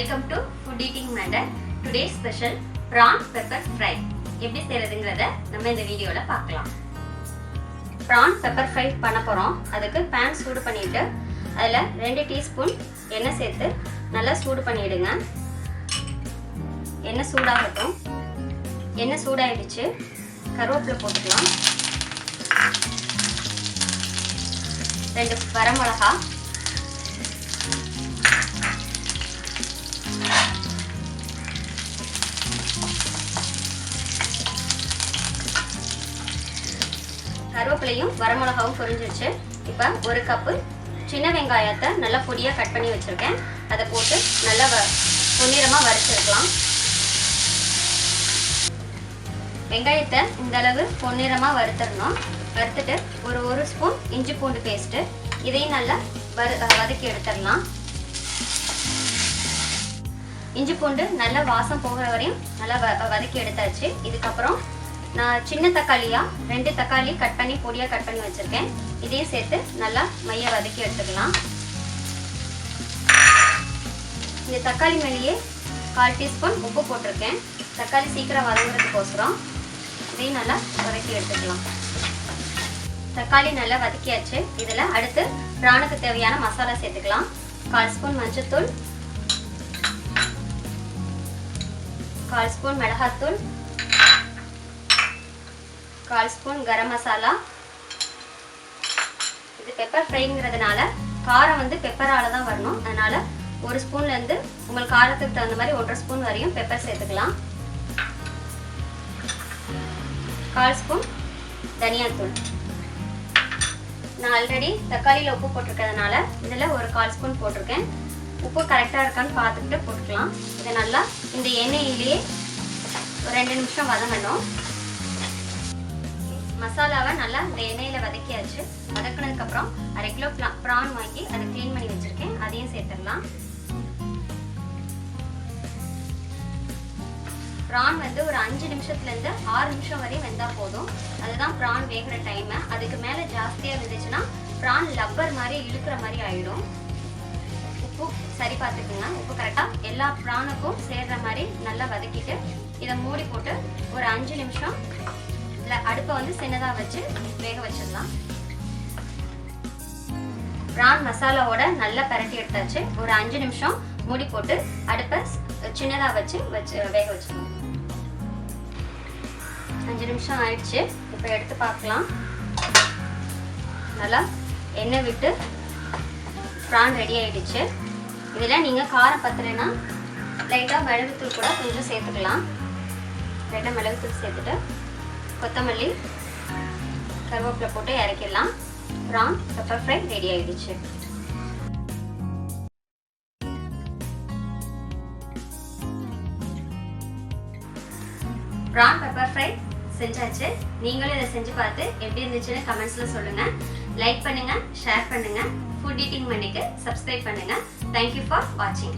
Welcome to Food Eating Manda. Today's special prawn pepper fry. எப்படி செய்யறதுங்கறத நம்ம இந்த வீடியோல பார்க்கலாம். prawn pepper fry பண்ண போறோம். அதுக்கு pan சூடு பண்ணிட்டு அதுல 2 டீஸ்பூன் எண்ணெய் சேர்த்து நல்லா சூடு பண்ணிடுங்க. எண்ணெய் சூடாகட்டும். எண்ணெய் சூடாயிடுச்சு. கருவேப்பிலை போட்டுக்கலாம். 2 வரமிளகாய், கருவேப்பிலையும் வரமிளகாவும் பொரிஞ்சிருச்சு. இப்போ 1 கப்பு சின்ன வெங்காயத்தை நல்லா பொடியாக கட் பண்ணி வச்சுருக்கேன். அதை போட்டு நல்லா பொன்னிறமாக வறுத்துருக்கலாம். வெங்காயத்தை இந்த அளவு பொன்னிறமாக வறுத்துடணும். வறுத்துட்டு ஒரு ஸ்பூன் இஞ்சி பூண்டு பேஸ்ட்டு இதையும் நல்லா வதக்கி எடுத்துடலாம். இஞ்சி பூண்டு நல்லா வாசம் போகிற வரையும் நல்லா வதக்கி எடுத்தாச்சு. இதுக்கப்புறம் நான் சின்ன தக்காளியாக 2 தக்காளி கட் பண்ணி பொடியாக கட் பண்ணி வச்சுருக்கேன். இதையும் சேர்த்து நல்லா மைய வதக்கி எடுத்துக்கலாம். இந்த தக்காளி மேலேயே 1/4 டீஸ்பூன் உப்பு போட்டிருக்கேன். தக்காளி சீக்கிரம் வதங்குறதுக்கோசரம் இதையும் நல்லா வதக்கி எடுத்துக்கலாம். தக்காளி நல்லா வதக்கியாச்சு. இதில் அடுத்து பிரானுக்கு தேவையான மசாலா சேர்த்துக்கலாம். 1/4 ஸ்பூன் மஞ்சள்தூள், 1/4 ஸ்பூன் மிளகாத்தூள், 1/4 ஸ்பூன் கரம் மசாலா. இது பெப்பர் ஃப்ரைங்கிறதுனால காரம் பெப்பரால தான் வரணும். அதனால 1 ஸ்பூன்லேருந்து உங்களுக்கு காரத்துக்கு தகுந்த மாதிரி 1.5 ஸ்பூன் வரையும் பெப்பர் சேர்த்துக்கலாம். 1/4 ஸ்பூன் தனியாத்தூள். நான் ஆல்ரெடி தக்காளியில் உப்பு போட்டிருக்கிறதுனால இதில் 1/4 ஸ்பூன் போட்டிருக்கேன். உப்பு கரெக்டாக இருக்கான்னு பார்த்துக்கிட்டு போட்டுக்கலாம். இதை நல்லா இந்த எண்ணெயிலேயே ஒரு 2 நிமிஷம் வதங்கணும். மசாலாவை நல்லா இந்த எண்ணெயில் வதக்கியாச்சு. வதக்கினதுக்கப்புறம் 1/2 கிலோ ப்ரான் வாங்கி அதை க்ளீன் பண்ணி வச்சுருக்கேன். அதையும் சேர்த்துடலாம். ப்ரான் ஒரு 5 நிமிஷத்துலேருந்து 6 நிமிஷம் வரையும் வெந்தால் போதும். அதுதான் ப்ரான் வேகிற டைமு. அதுக்கு மேலே ஜாஸ்தியாக இருந்துச்சுன்னா ப்ரான் லப்பர் மாதிரி இழுக்கிற மாதிரி ஆகிடும். உப்பு சரி பார்த்துக்குங்க. உப்பு கரெக்டாக எல்லா ப்ரானுக்கும் சேர்ற மாதிரி நல்லா வதக்கிட்டு இதை மூடி போட்டு ஒரு 5 நிமிஷம் அடுப்பை சின்னதாக வச்சு வேக வச்சிடலாம். பிரான் மசாலாவோட நல்லா பரட்டி எடுத்தாச்சு. ஒரு 5 நிமிஷம் மூடி போட்டு அடுப்பை சின்னதாக வச்சு வேக வச்சிடலாம். 5 நிமிஷம் ஆயிடுச்சு. இப்போ எடுத்து பார்க்கலாம். நல்லா எண்ணெய் விட்டு பிரான் ரெடி ஆயிடுச்சு. இதில் நீங்கள் காரம் பத்தலைன்னா லைட்டாக மிளகுத்தூள் கூட கொஞ்சம் சேர்த்துக்கலாம். லைட்டாக மிளகுத்தூள் சேர்த்துட்டு கொத்தமல்லி கருவேப்பிலை போட்டு இறக்கிடலாம். ப்ரான் பெப்பர் ஃப்ரை ரெடி ஆயிடுச்சு. ப்ரான் பெப்பர் ஃப்ரை செஞ்சாச்சு. நீங்களும் இதை செஞ்சு பார்த்து எப்படி இருந்துச்சுன்னு கமெண்ட்ஸ்ல சொல்லுங்க. லைக் பண்ணுங்க, ஷேர் பண்ணுங்க. ஃபுட் ஈட்டிங் மண்டிக்கு சப்ஸ்கிரைப் பண்ணுங்க. தேங்க்யூ ஃபார் வாட்சிங்.